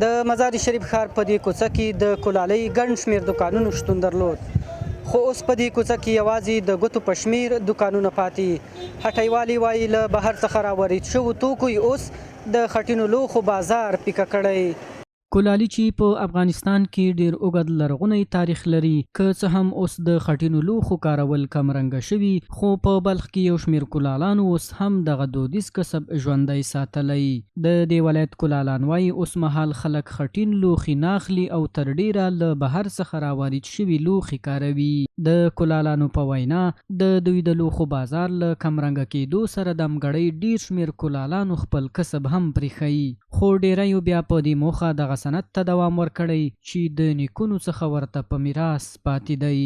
د مزار شریف ښار په دې کوڅه کې د کلالۍ ګڼ شمېر دوکانونو شتون درلود، خو اوس په دې کوڅه کې یوازې د ګوتو په شمېر دوکانونه پاتې. هټیوالې وایي له بهر څخه راوارد شوو توکو یې اوس د خټینو لوښو بازار پیکه کړی. کلالي چې په افغانستان کې ډېر اوږد لرغونی تاریخ لري، که څه هم اوس د خټینو لوښو کارول کمرنګه شوي، خو په بلخ کې یو شمېر کلالانو اوس هم دغه دودیز کسب ژوندی ساتلی. د دې ولایت کلالان وایي اوس مهال خلک خټین لوښي نه اخلي او تر ډېره له بهر څخه راوارد شوي لوښي کاروي. د کلالانو په وینا د دوی د لوښو بازار له کمرنګه کېدو سره د همګړۍ ډېر شمېر کلالانو خپل کسب هم پرېښی، خو ډېریو بیا په دې موخه دغه صنعت ته دوام ورکړی چې د نیکونو څخه ورته په میراث پاتې دی.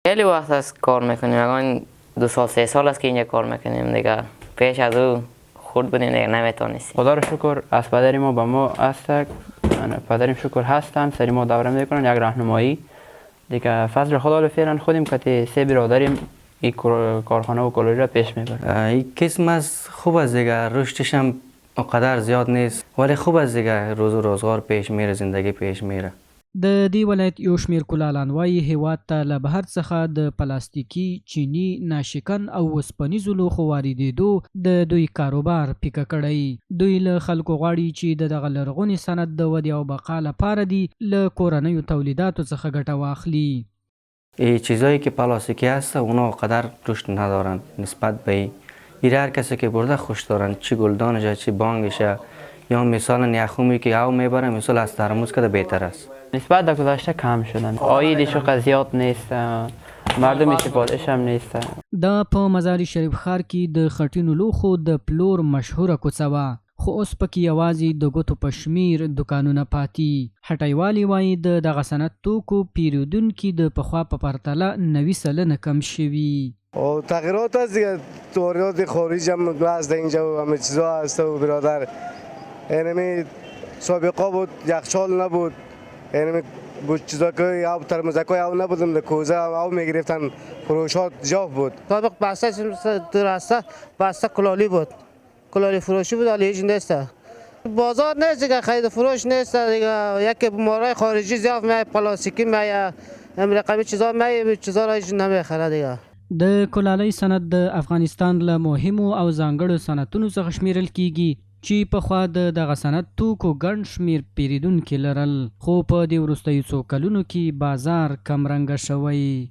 خیلی وقت است کار میکنیم، اگر 2 سال 3 سال است که اینجا کار میکنیم دیگه. پیش از او خود بودیم دیگه نمیتونستیم. خدا رو شکر از پدر ما به ما هست، پدریم شکر هستن، سری ما دوره میکنن یک راهنمایی دیگه. فضل خدا رو فعلا خودیم که 3 برادریم این کارخانه و کلاری را پیش میبریم. این قسم از خوب است دیگه، رشدش هم اونقدر زیاد نیست ولی خوب است دیگه، روز و روزگار پیش میره، زندگی پیش میره. د دې ولایت یو شمېر کلالان وایي هیواد ته له بهر څخه د پلاستیکي، چینی، ناشکن او وسپنیزو لوښو واردېدو د دوی کاروبار پیکه کړی. دوی له خلکو غواړي چې د دغه لرغوني صنعت د ودې او بقا لپاره دي له کورنیو تولیداتو څخه ګټه واخلي. این چیزایی که پلاستیکی هست اونا قدر رشد ندارن نسبت به این هر کسی که برده خوش دارن، چی گلدانشه چی بانگشه، یا مثلا نیخومی که او میبره مثلا از ترموز که بهتر است. نسبت به گذشته کم شدن، آیدش زیاد نیست، مردم استفادهش هم نیست. دا په مزار شریف ښار کې د خټینو لوښو د پلور مشهوره کوڅه وه، خو اوس پکې یوازې د ګوتو په شمېر دوکانونه پاتې. هټیوالې وایي د دغه صنعت توکو پیرودونکي د پخوا په پرتله 90% کم شوي. و تغییرات هست دیگه، واردات خارجی هم هست اینجا و همه چیزا هست و برادر. یعنی سابقه بود یخچال نبود، یعنی بود چیزا که او ترمزکای او نبودن، کوزه او میگرفتن، فروشات جاف بود. سابق بسته درسته بسته کلالی بود، کلالی فروشی بود، ولی هیچ نیست. بازار نیست دیگه، خرید فروش نیست دیگه. یکی مارای خارجی زیاد میای، پلاستیکی میای، رقمی چیزا میای، چیزا را هیچ نمیخره دیگه. د کلالۍ صنعت د افغانستان له مهمو او ځانګړو صنعتونو څخه شمیرل کیږي چې پخوا د دغه صنعت توکو ګڼ شمېر پیرودونکي لرل، خو په دې وروستیو څو کلونو کې بازار کمرنګه شوی.